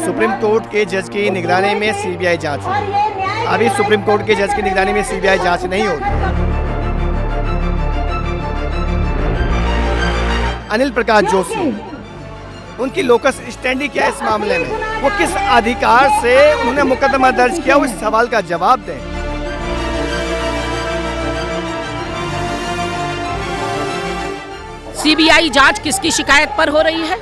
Supreme court के जज की निगरानी में सीबीआई जांच होगी। अभी सुप्रीम कोर्ट के जज की निगरानी में सीबीआई जांच नहीं होगी। अनिल प्रकाश जोशी, उनकी लोकस स्टैंडी क्या है इस मामले में? वो किस अधिकार से उन्होंने मुकदमा दर्ज किया, उस सवाल का जवाब दें। सीबीआई जांच किसकी शिकायत पर हो रही है?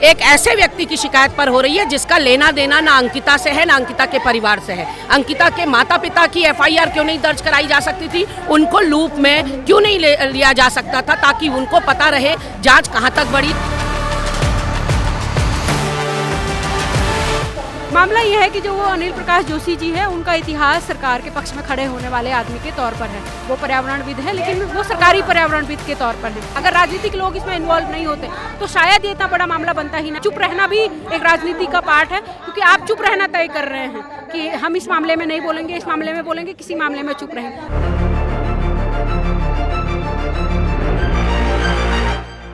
एक ऐसे व्यक्ति की शिकायत पर हो रही है जिसका लेना देना ना अंकिता से है ना अंकिता के परिवार से है। अंकिता के माता पिता की एफआईआर क्यों नहीं दर्ज कराई जा सकती थी? उनको लूप में क्यों नहीं लिया जा सकता था ताकि उनको पता रहे जांच कहां तक बढ़ी। मामला ये है कि जो वो अनिल प्रकाश जोशी जी है, उनका इतिहास सरकार के पक्ष में खड़े होने वाले आदमी के तौर पर है। वो पर्यावरणविद है, लेकिन वो सरकारी पर्यावरणविद के तौर पर है। अगर राजनीतिक लोग इसमें इन्वॉल्व नहीं होते तो शायद ये इतना बड़ा मामला बनता ही ना। चुप रहना भी एक राजनीति का पार्ट है, क्योंकि आप चुप रहना तय कर रहे हैं कि हम इस मामले में नहीं बोलेंगे, इस मामले में बोलेंगे, किसी मामले में चुप रहेंगे।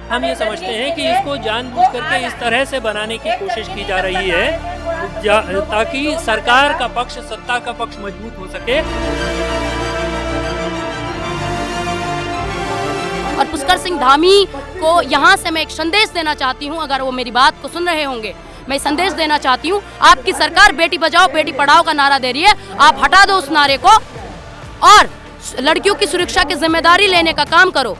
हम ये समझते हैं कि इसको जानबूझ करके इस तरह से बनाने की कोशिश की जा रही है ताकि सरकार का पक्ष, सत्ता का पक्ष मजबूत हो सके। और पुष्कर सिंह धामी को यहाँ से मैं एक संदेश देना चाहती हूँ, अगर वो मेरी बात को सुन रहे होंगे, मैं संदेश देना चाहती हूँ। आपकी सरकार बेटी बचाओ बेटी पढ़ाओ का नारा दे रही है, आप हटा दो उस नारे को और लड़कियों की सुरक्षा की जिम्मेदारी लेने का काम करो।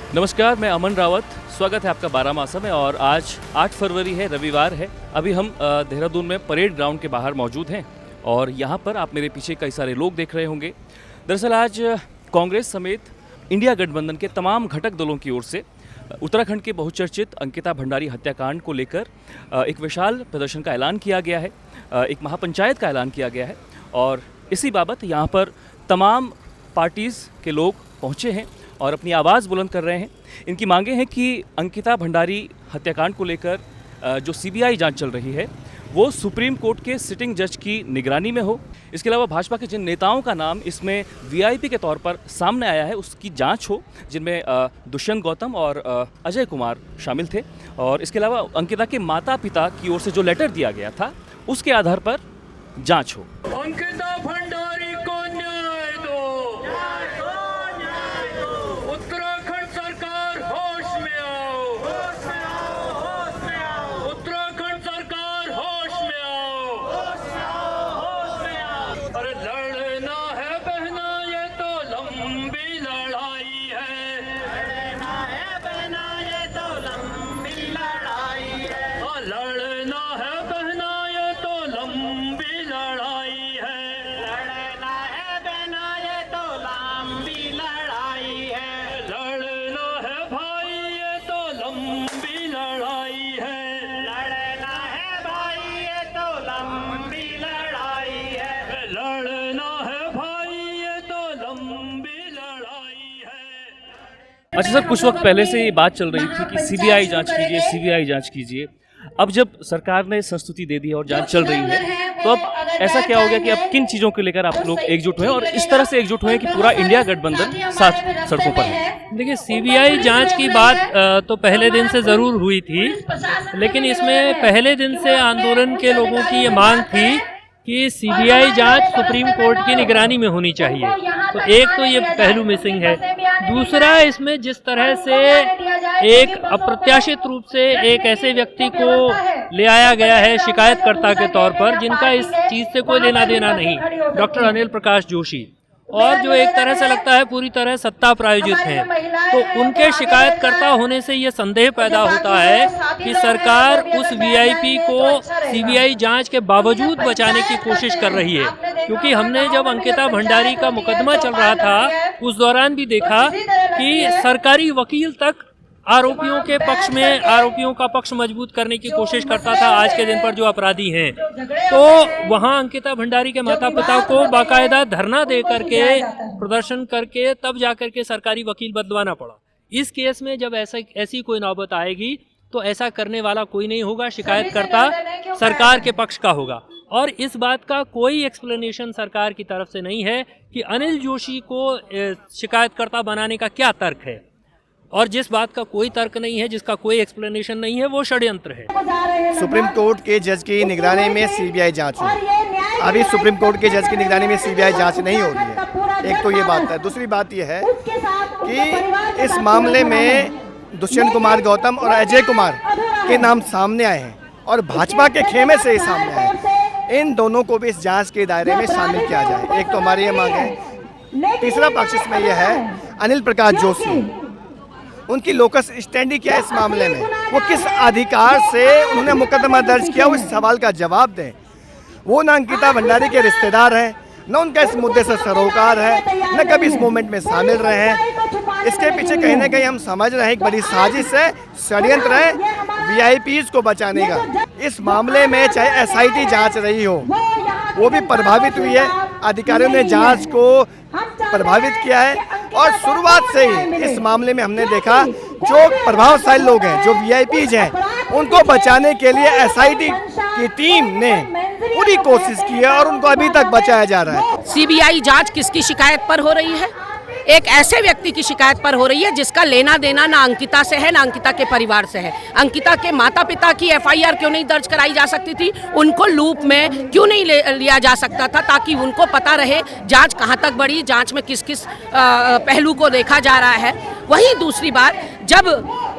नमस्कार, मैं अमन रावत, स्वागत है आपका बारामासा में। और आज 8 फरवरी है, रविवार है। अभी हम देहरादून में परेड ग्राउंड के बाहर मौजूद हैं और यहाँ पर आप मेरे पीछे कई सारे लोग देख रहे होंगे। दरअसल आज कांग्रेस समेत इंडिया गठबंधन के तमाम घटक दलों की ओर से उत्तराखंड के बहुचर्चित अंकिता भंडारी हत्याकांड को लेकर एक विशाल प्रदर्शन का ऐलान किया गया है, एक महापंचायत का ऐलान किया गया है। और इसी बाबत यहाँ पर तमाम पार्टीज़ के लोग पहुँचे हैं और अपनी आवाज़ बुलंद कर रहे हैं। इनकी मांगे हैं कि अंकिता भंडारी हत्याकांड को लेकर जो सीबीआई जांच चल रही है वो सुप्रीम कोर्ट के सिटिंग जज की निगरानी में हो। इसके अलावा भाजपा के जिन नेताओं का नाम इसमें वीआईपी के तौर पर सामने आया है उसकी जांच हो, जिनमें दुष्यंत गौतम और अजय कुमार शामिल थे। और इसके अलावा अंकिता के माता पिता की ओर से जो लेटर दिया गया था उसके आधार पर जाँच हो। अंकिता भंडारी को न्याय दो, उत्तराखंड सरकार होश में आओ, उत्तराखंड सरकार होश में आओ। अरे लड़ना है बहना ये तो लंबी लड़ाई है, लड़ना है बहना ये तो लंबी लड़ाई है, लड़ना है बहना ये तो लंबी लड़ाई है, लड़ना है बहना ये तो लंबी लड़ाई है, लड़ना है भाई ये तो लंबी लड़ाई है, लड़ना है भाई ये तो लंबी लड़ाई है, लड़ना है भाई ये तो लंबी लड़ाई है। अच्छा सर, कुछ वक्त पहले से ये बात चल रही थी कि सीबीआई जांच कीजिए, सीबीआई जांच कीजिए। अब जब सरकार ने संस्तुति दे दी है और जांच चल रही है, तो अब ऐसा क्या हो गया कि अब किन चीज़ों को लेकर आप लोग एकजुट हुए और इस तरह से एकजुट हुए कि पूरा इंडिया गठबंधन साथ सड़कों पर है? देखिए, सीबीआई जांच की बात तो पहले दिन से ज़रूर हुई थी, लेकिन इसमें पहले दिन से आंदोलन के लोगों की ये मांग थी कि सीबीआई जांच सुप्रीम कोर्ट की निगरानी में होनी चाहिए। तो एक तो ये पहलू मिसिंग है। दूसरा, इसमें जिस तरह से एक अप्रत्याशित रूप से एक ऐसे व्यक्ति को ले आया गया है शिकायतकर्ता के तौर पर, जिनका इस चीज़ से कोई लेना देना नहीं, डॉक्टर अनिल प्रकाश जोशी, और जो एक तरह से लगता है पूरी तरह सत्ता प्रायोजित हैं, तो उनके शिकायतकर्ता होने से ये संदेह पैदा होता है कि सरकार उस वीआईपी को सीबीआई जांच के बावजूद बचाने की कोशिश कर रही है। क्योंकि हमने जब अंकिता भंडारी का मुकदमा चल रहा था उस दौरान भी देखा कि सरकारी वकील तक आरोपियों के पक्ष में, आरोपियों का पक्ष मजबूत करने की कोशिश करता था आज के दिन पर जो अपराधी हैं। तो वहां अंकिता भंडारी के माता पिता को बाकायदा धरना दे करके, प्रदर्शन करके, तब जाकर के सरकारी वकील बदलवाना पड़ा। इस केस में जब ऐसी कोई नौबत आएगी तो ऐसा करने वाला कोई नहीं होगा, शिकायतकर्ता सरकार के पक्ष का होगा। और इस बात का कोई एक्सप्लेनेशन सरकार की तरफ से नहीं है कि अनिल जोशी को शिकायतकर्ता बनाने का क्या तर्क है। और जिस बात का कोई तर्क नहीं है, जिसका कोई एक्सप्लेनेशन नहीं है, वो षड्यंत्र है। सुप्रीम कोर्ट के जज की निगरानी में सीबीआई जांच हुई। अभी सुप्रीम कोर्ट के जज की निगरानी में सीबीआई जांच नहीं हो रही है। एक तो ये बात है। दूसरी बात ये है कि इस मामले में दुष्यंत कुमार गौतम और अजय कुमार के नाम सामने आए हैं और भाजपा के खेमे से ही सामने आए हैं। इन दोनों को भी इस जांच के दायरे में शामिल किया जाए। एक तो हमारी ये मांग है। तीसरा पक्ष इसमें यह है अनिल प्रकाश जोशी, उनकी लोकस स्टैंडी क्या है इस मामले में, वो किस अधिकार से उन्होंने मुकदमा दर्ज किया, उस सवाल का जवाब दें। वो ना अंकिता भंडारी के रिश्तेदार हैं, न उनका इस मुद्दे से सरोकार है, न कभी इस मूवमेंट में शामिल रहे हैं। इसके पीछे कहीं ना कहीं हम समझ रहे हैं एक बड़ी साजिश है, षड्यंत्र है वीआईपीज को बचाने का। इस मामले में चाहे एसआईटी जांच रही हो, वो भी प्रभावित हुई है। अधिकारियों ने जांच को प्रभावित किया है और शुरुआत से ही इस मामले में हमने देखा जो प्रभावशाली लोग हैं, जो वीआईपीज हैं, उनको बचाने के लिए एसआईटी की टीम ने पूरी कोशिश की है और उनको अभी तक बचाया जा रहा है। सीबीआई जांच किसकी शिकायत पर हो रही है? एक ऐसे व्यक्ति की शिकायत पर हो रही है जिसका लेना देना ना अंकिता से है ना अंकिता के परिवार से है। अंकिता के माता पिता की एफआईआर क्यों नहीं दर्ज कराई जा सकती थी? उनको लूप में क्यों नहीं लिया जा सकता था, ताकि उनको पता रहे जांच कहां तक बढ़ी, जांच में किस किस पहलू को देखा जा रहा है। वहीं दूसरी बात, जब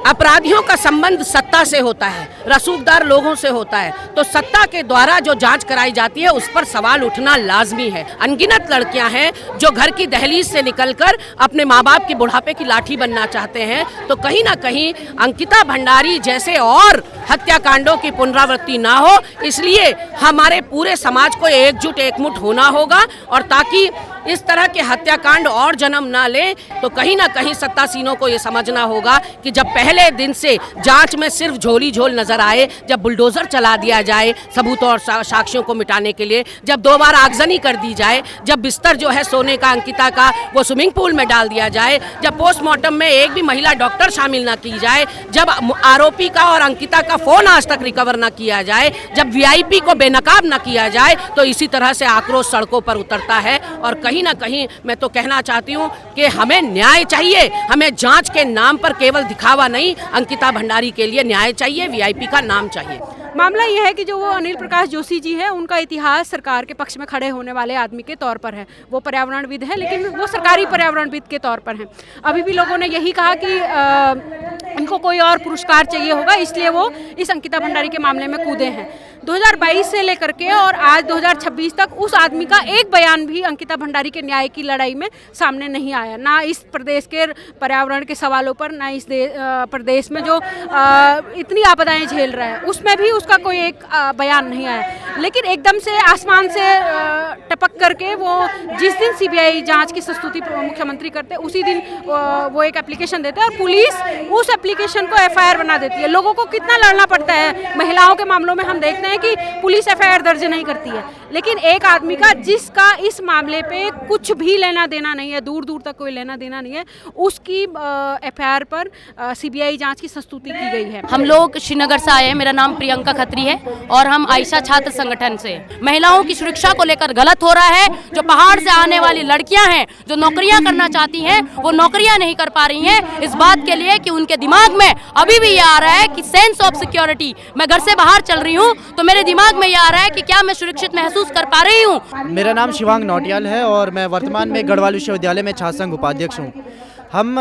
अपराधियों का संबंध सत्ता से होता है, रसूखदार लोगों से होता है, तो सत्ता के द्वारा जो जांच कराई जाती है उस पर सवाल उठना लाजमी है। अनगिनत लड़कियां हैं जो घर की दहलीज से निकलकर अपने माँ बाप की बुढ़ापे की लाठी बनना चाहते हैं, तो कहीं ना कहीं अंकिता भंडारी जैसे और हत्याकांडों की पुनरावृत्ति ना हो, इसलिए हमारे पूरे समाज को एकजुट एकमुठ होना होगा। और ताकि इस तरह के हत्याकांड और जन्म ना ले, तो कहीं ना कहीं सत्तासीनों को ये समझना होगा कि जब पहले दिन से जांच में सिर्फ झोली झोल नजर आए, जब बुलडोजर चला दिया जाए सबूतों और साक्ष्यों को मिटाने के लिए, जब 2 बार आगजनी कर दी जाए, जब बिस्तर जो है सोने का अंकिता का वो स्विमिंग पूल में डाल दिया जाए, जब पोस्टमार्टम में एक भी महिला डॉक्टर शामिल न की जाए, जब आरोपी का और अंकिता का फोन आज तक रिकवर न किया जाए, जब वीआईपी को बेनकाब न किया जाए, तो इसी तरह से आक्रोश सड़कों पर उतरता है। और कहीं ना कहीं मैं तो कहना चाहती हूँ कि हमें न्याय चाहिए। हमें जांच के नाम पर केवल दिखावा नहीं, अंकिता भंडारी के लिए न्याय चाहिए, वीआईपी का नाम चाहिए। मामला यह है कि जो वो अनिल प्रकाश जोशी जी है, उनका इतिहास सरकार के पक्ष में खड़े होने वाले आदमी के तौर पर है। वो पर्यावरणविद है, लेकिन वो सरकारी पर्यावरणविद के तौर पर हैं। अभी भी लोगों ने यही कहा कि इनको कोई और पुरस्कार चाहिए होगा, इसलिए वो इस अंकिता भंडारी के मामले में कूदे हैं। 2022 से लेकर के और आज 2026 तक उस आदमी का एक बयान भी अंकिता भंडारी के न्याय की लड़ाई में सामने नहीं आया। ना इस प्रदेश के पर्यावरण के सवालों पर, ना इस प्रदेश में जो इतनी आपदाएं झेल रहा है उसमें भी उसका कोई एक बयान नहीं आया। लेकिन एकदम से आसमान से टपक करके वो जिस दिन सीबीआई जांच की स्तुति मुख्यमंत्री करते हैं, उसी दिन वो एक एप्लीकेशन देते हैं और पुलिस उस एप्लीकेशन को एफआईआर बना देती है। लोगों को कितना लड़ना पड़ता है। महिलाओं के मामलों में हम देखते हैं कि पुलिस एफआईआर दर्ज नहीं करती है, लेकिन एक आदमी का जिसका इस मामले पे कुछ भी लेना देना नहीं है, दूर दूर तक कोई लेना देना नहीं है, उसकी एफआईआर पर सीबीआई जांच की स्तुति की गई है। हम लोग श्रीनगर से आए हैं। मेरा नाम प्रियंका खत्री है और हम आयशा छात्र संगठन से। महिलाओं की सुरक्षा को लेकर गलत हो रहा है। जो पहाड़ से आने वाली लड़कियां हैं, जो नौकरियां करना चाहती हैं, वो नौकरियां नहीं कर पा रही हैं, इस बात के लिए कि उनके दिमाग में अभी भी ये आ रहा है कि सेंस ऑफ सिक्योरिटी। मैं घर से बाहर चल रही हूँ तो मेरे दिमाग में ये आ रहा है कि क्या मैं सुरक्षित महसूस कर पा रही हूँ। मेरा नाम शिवांग नौटियाल है और मैं वर्तमान में गढ़वाल विश्वविद्यालय में छात्र संघ उपाध्यक्ष हूँ। हम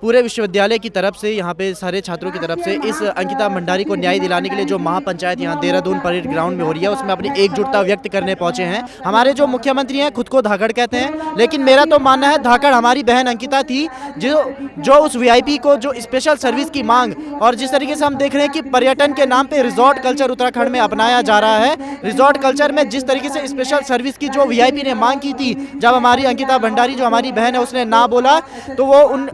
पूरे विश्वविद्यालय की तरफ से, यहाँ पे सारे छात्रों की तरफ से इस अंकिता भंडारी को न्याय दिलाने के लिए जो महापंचायत यहाँ देहरादून परेड ग्राउंड में हो रही है, उसमें अपनी एकजुटता व्यक्त करने पहुंचे हैं। हमारे जो मुख्यमंत्री हैं खुद को धाकड़ कहते हैं, लेकिन मेरा तो मानना है धाकड़ हमारी बहन अंकिता थी, जो उस वीआईपी को जो स्पेशल सर्विस की मांग, और जिस तरीके से हम देख रहे हैं कि पर्यटन के नाम पे रिजॉर्ट कल्चर उत्तराखंड में अपनाया जा रहा है। रिजॉर्ट कल्चर में जिस तरीके से स्पेशल सर्विस की जो वीआईपी ने मांग की थी, जब हमारी अंकिता भंडारी जो हमारी बहन है उसने ना बोला, तो वो उन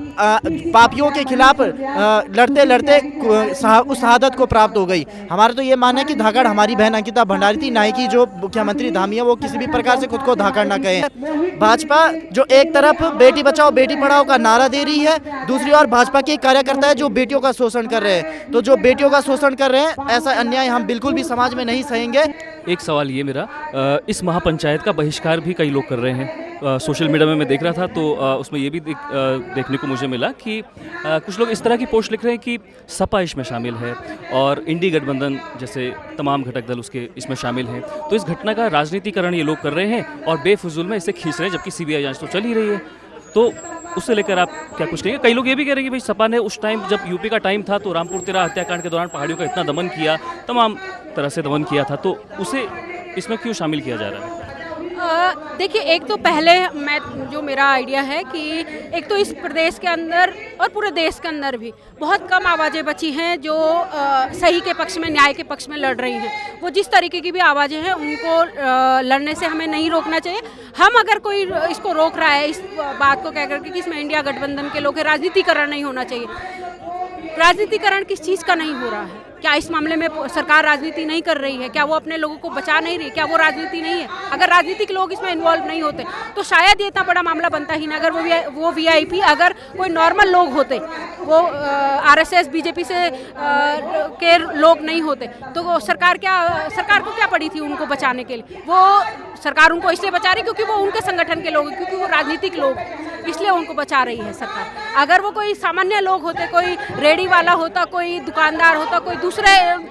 पापियों के खिलाफ लड़ते लड़ते उस शहादत को प्राप्त हो गई। हमारा तो ये मानना है कि धाकड़ हमारी बहन अंकिता भंडारी थी, ना ही कि जो मुख्यमंत्री धामी है वो किसी भी प्रकार से खुद को धाकड़ ना कहे। भाजपा जो एक तरफ बेटी बचाओ बेटी पढ़ाओ का नारा दे रही है, दूसरी ओर भाजपा के कार्यकर्ता है जो बेटियों का शोषण कर रहे हैं। तो जो बेटियों का शोषण कर रहे हैं, ऐसा अन्याय हम बिल्कुल भी समाज में नहीं सहेंगे। एक सवाल ये मेरा, इस महापंचायत का बहिष्कार भी कई लोग कर रहे हैं। सोशल मीडिया में मैं देख रहा था तो उसमें ये भी देखने को मुझे मिला कि कुछ लोग इस तरह की पोस्ट लिख रहे हैं कि सपा इसमें शामिल है और इंडी गठबंधन जैसे तमाम घटक दल उसके इसमें शामिल हैं। तो इस घटना का राजनीतिकरण ये लोग कर रहे हैं और बेफजूल में इसे खींच रहे हैं, जबकि सीबीआई जांच तो चल ही रही है। तो उससे लेकर आप क्या कुछ कहेंगे? कई लोग ये भी कह रहे हैं कि भाई सपा ने उस टाइम जब यूपी का टाइम था तो रामपुर तेरा हत्याकांड के दौरान पहाड़ियों का इतना दमन किया, तमाम तरह से दमन किया था, तो उसे इसमें क्यों शामिल किया जा रहा है? देखिए, एक तो पहले जो मेरा आइडिया है कि एक तो इस प्रदेश के अंदर और पूरे देश के अंदर भी बहुत कम आवाज़ें बची हैं जो सही के पक्ष में, न्याय के पक्ष में लड़ रही हैं। वो जिस तरीके की भी आवाज़ें हैं उनको लड़ने से हमें नहीं रोकना चाहिए। हम अगर कोई इसको रोक रहा है, इस बात को कह करके कि इसमें इंडिया गठबंधन के लोग राजनीतिकरण नहीं होना चाहिए। राजनीतिकरण किस चीज़ का नहीं हो रहा है? क्या इस मामले में सरकार राजनीति नहीं कर रही है? क्या वो अपने लोगों को बचा नहीं रही? क्या वो राजनीति नहीं है? अगर राजनीतिक लोग इसमें इन्वॉल्व नहीं होते तो शायद ये इतना बड़ा मामला बनता ही ना। अगर वो वीआईपी अगर कोई नॉर्मल लोग होते, वो आरएसएस बीजेपी से के लोग नहीं होते, तो वो सरकार को क्या पड़ी थी उनको बचाने के लिए? वो सरकार उनको इसलिए बचा रही क्योंकि वो उनके संगठन के लोग हैं, क्योंकि वो राजनीतिक लोग, इसलिए उनको बचा रही है सरकार। अगर वो कोई सामान्य लोग होते, कोई रेडी वाला होता, कोई दुकानदार होता, कोई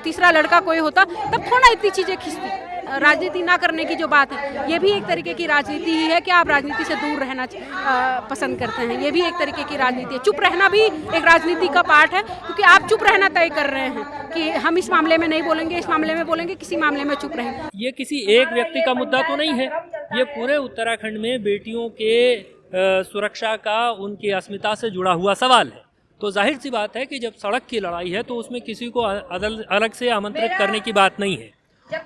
तीसरा लड़का कोई होता, तब थोड़ा इतनी चीज़ें खिंचती। राजनीति ना करने की जो बात है, ये भी एक तरीके की राजनीति ही है कि आप राजनीति से दूर रहना पसंद करते हैं। ये भी एक तरीके की राजनीति है। चुप रहना भी एक राजनीति का पार्ट है, क्योंकि आप चुप रहना तय कर रहे हैं कि हम इस मामले में नहीं बोलेंगे, इस मामले में बोलेंगे, किसी मामले में चुप रहेंगे। ये किसी एक व्यक्ति का मुद्दा तो नहीं है, ये पूरे उत्तराखंड में बेटियों के सुरक्षा का, उनकी अस्मिता से जुड़ा हुआ सवाल है। तो जाहिर सी बात है कि जब सड़क की लड़ाई है तो उसमें किसी को अलग से आमंत्रित करने की बात नहीं है,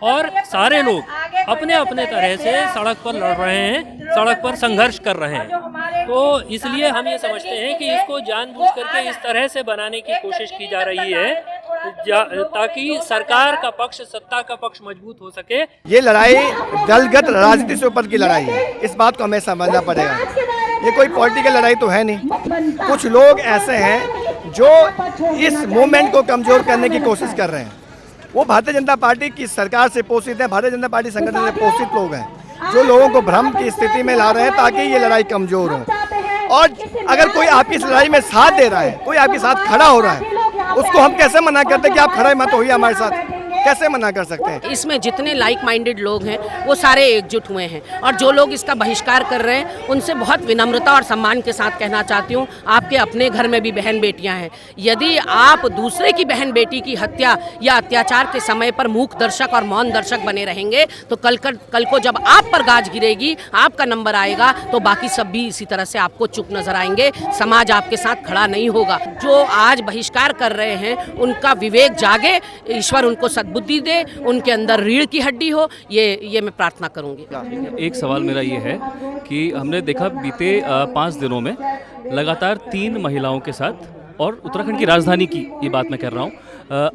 और सारे लोग अपने अपने तरह से सड़क पर लड़ रहे हैं, सड़क पर संघर्ष कर रहे हैं। तो इसलिए हम ये समझते हैं कि इसको जानबूझ करके इस तरह से बनाने की कोशिश की जा रही है ताकि सरकार का पक्ष, सत्ता का पक्ष मजबूत हो सके। ये लड़ाई दलगत राजनीति से ऊपर की लड़ाई है, इस बात को हमें समझना पड़ेगा। ये कोई पॉलिटिकल लड़ाई तो है नहीं। कुछ लोग ऐसे हैं जो इस मूवमेंट को कमजोर करने की कोशिश कर रहे हैं। वो भारतीय जनता पार्टी की सरकार से पोषित है, भारतीय जनता पार्टी संगठन से पोषित लोग हैं जो लोगों को भ्रम की स्थिति में ला रहे हैं ताकि ये लड़ाई कमजोर हो। और अगर कोई आपकी इस लड़ाई में साथ दे रहा है, कोई आपके साथ खड़ा हो रहा है, उसको हम कैसे मना करते हैं कि आप खड़े मत होइए हमारे साथ? कैसे मना कर सकते हैं? इसमें जितने लाइक माइंडेड लोग हैं वो सारे एकजुट हुए हैं, और जो लोग इसका बहिष्कार कर रहे हैं उनसे बहुत विनम्रता और सम्मान के साथ कहना चाहती हूँ, आपके अपने घर में भी बहन बेटियां हैं। यदि आप दूसरे की बहन बेटी की हत्या या अत्याचार के समय पर मूक दर्शक और मौन दर्शक बने रहेंगे तो कल को जब आप पर गाज गिरेगी, आपका नंबर आएगा, तो बाकी सब भी इसी तरह से आपको चुप नजर आएंगे। समाज आपके साथ खड़ा नहीं होगा। जो आज बहिष्कार कर रहे हैं उनका विवेक जागे, ईश्वर उनको बुद्धि दे, उनके अंदर रीढ़ की हड्डी हो, ये मैं प्रार्थना करूंगी। एक सवाल मेरा ये है कि हमने देखा बीते 5 दिनों में लगातार 3 महिलाओं के साथ, और उत्तराखंड की राजधानी की ये बात मैं कर रहा हूँ,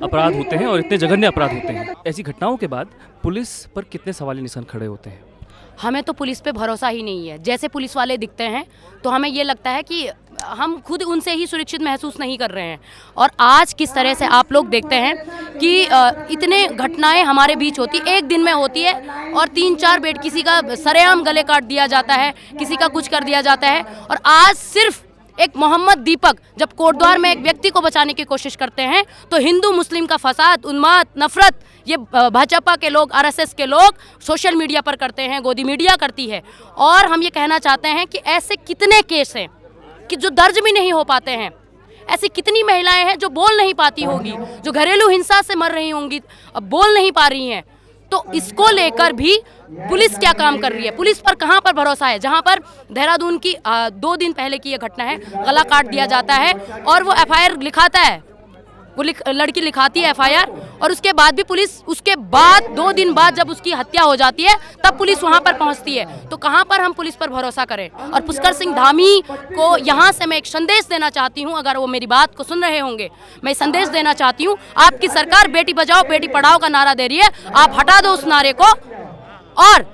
अपराध होते हैं और इतने जघन्य अपराध होते हैं। ऐसी घटनाओं के बाद पुलिस पर कितने सवाली निशान खड़े होते हैं? हमें तो पुलिस पे भरोसा ही नहीं है। जैसे पुलिस वाले दिखते हैं तो हमें ये लगता है कि हम खुद उनसे ही सुरक्षित महसूस नहीं कर रहे हैं। और आज किस तरह से आप लोग देखते हैं कि इतने घटनाएं हमारे बीच होती, एक दिन में होती है, और 3-4 बेट किसी का सरेआम गले काट दिया जाता है, किसी का कुछ कर दिया जाता है। और आज सिर्फ एक मोहम्मद दीपक जब कोटद्वार में एक व्यक्ति को बचाने की कोशिश करते हैं तो हिंदू मुस्लिम का फसाद, उन्माद, नफरत ये भाजपा के लोग, आरएसएस के लोग सोशल मीडिया पर करते हैं, गोदी मीडिया करती है। और हम ये कहना चाहते हैं कि ऐसे कितने केस हैं कि जो दर्ज भी नहीं हो पाते हैं। ऐसी कितनी महिलाएं हैं जो बोल नहीं पाती होगी, जो घरेलू हिंसा से मर रही होंगी, अब बोल नहीं पा रही हैं। तो इसको लेकर भी पुलिस क्या काम कर रही है? पुलिस पर कहाँ पर भरोसा है? जहाँ पर देहरादून की 2 दिन पहले की ये घटना है, गला काट दिया जाता है और वो एफआईआर लिखाता है, वो लड़की लिखाती है एफआईआर, और उसके बाद भी पुलिस, उसके बाद 2 दिन बाद जब उसकी हत्या हो जाती है तब पुलिस वहाँ पर पहुँचती है। तो कहाँ पर हम पुलिस पर भरोसा करें? और पुष्कर सिंह धामी को यहाँ से मैं एक संदेश देना चाहती हूँ, अगर वो मेरी बात को सुन रहे होंगे, मैं संदेश देना चाहती हूँ, आपकी सरकार बेटी बचाओ बेटी पढ़ाओ का नारा दे रही है, आप हटा दो उस नारे को और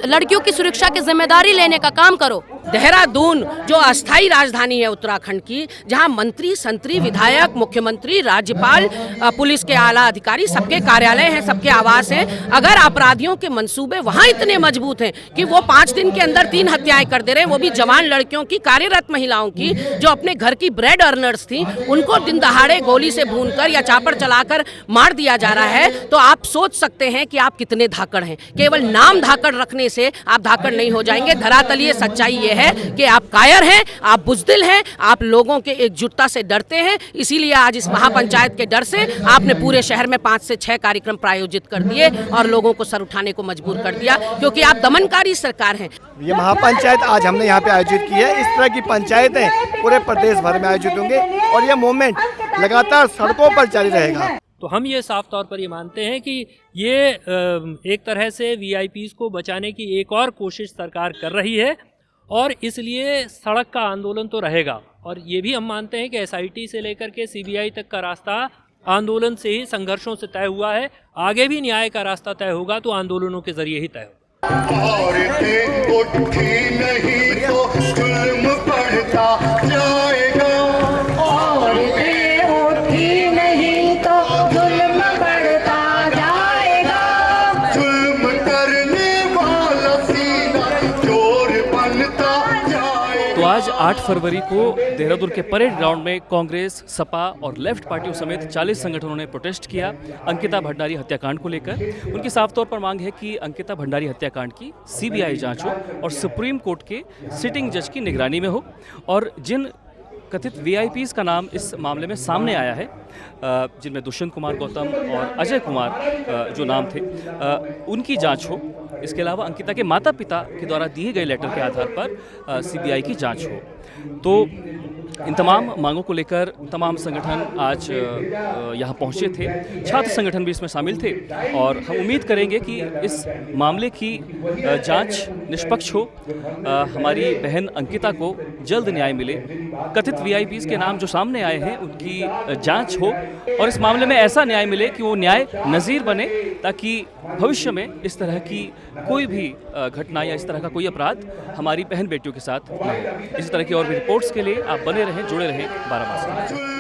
लड़कियों की सुरक्षा की जिम्मेदारी लेने का काम करो। देहरादून जो अस्थाई राजधानी है उत्तराखंड की, जहां मंत्री, संतरी, विधायक, मुख्यमंत्री, राज्यपाल, पुलिस के आला अधिकारी, सबके कार्यालय हैं, सबके आवास हैं, अगर अपराधियों के मंसूबे वहां इतने मजबूत हैं कि वो 5 दिन के अंदर 3 हत्याएं कर दे रहे हैं, वो भी जवान लड़कियों की, कार्यरत महिलाओं की, जो अपने घर की ब्रेड अर्नर्स थी, उनको दिन दहाड़े गोली से भूनकर या चापड़ चलाकर मार दिया जा रहा है, तो आप सोच सकते हैं कि आप कितने धाकड़ हैं। केवल नाम धाकड़ रखने से आप धाकड़ नहीं हो जाएंगे। धरातलीय सच्चाई ये है कि आप कायर हैं, आप बुजदिल हैं, आप लोगों के एकजुटता से डरते हैं। इसीलिए आज इस महापंचायत के डर से आपने पूरे शहर में 5 से 6 कार्यक्रम प्रायोजित कर दिए और लोगों को सर उठाने को मजबूर कर दिया, क्योंकि आप दमनकारी सरकार हैं। ये महापंचायत आज हमने यहाँ पे आयोजित की है। इस तरह की पंचायतें पूरे प्रदेश भर में आयोजित होंगे और यह मूवमेंट लगातार सड़कों पर जारी रहेगा। तो हम ये साफ तौर पर ये मानते हैं कि ये एक तरह से वीआईपीज़ को बचाने की एक और कोशिश सरकार कर रही है और इसलिए सड़क का आंदोलन तो रहेगा। और ये भी हम मानते हैं कि एसआईटी से लेकर के सीबीआई तक का रास्ता आंदोलन से ही, संघर्षों से तय हुआ है। आगे भी न्याय का रास्ता तय होगा तो आंदोलनों के जरिए ही तय तो आज 8 फरवरी को देहरादून के परेड ग्राउंड में कांग्रेस, सपा और लेफ्ट पार्टियों समेत 40 संगठनों ने प्रोटेस्ट किया अंकिता भंडारी हत्याकांड को लेकर। उनकी साफ तौर पर मांग है कि अंकिता भंडारी हत्याकांड की सीबीआई जांच हो और सुप्रीम कोर्ट के सिटिंग जज की निगरानी में हो। और जिन कथित वीआईपीज़ का नाम इस मामले में सामने आया है, जिनमें दुष्यंत कुमार गौतम और अजय कुमार जो नाम थे, उनकी जांच हो। इसके अलावा अंकिता के माता पिता के द्वारा दिए गए लेटर के आधार पर सीबीआई की जांच हो। तो इन तमाम मांगों को लेकर तमाम संगठन आज यहाँ पहुँचे थे। छात्र संगठन भी इसमें शामिल थे और हम उम्मीद करेंगे कि इस मामले की जांच निष्पक्ष हो, हमारी बहन अंकिता को जल्द न्याय मिले, कथित वीआईपीज़ के नाम जो सामने आए हैं उनकी जांच हो और इस मामले में ऐसा न्याय मिले कि वो न्याय नज़ीर बने, ताकि भविष्य में इस तरह की कोई भी घटना या इस तरह का कोई अपराध हमारी बहन बेटियों के साथ न हो। इसी तरह की और भी रिपोर्ट्स के लिए आप बने रहें, जुड़े रहें 12 मास।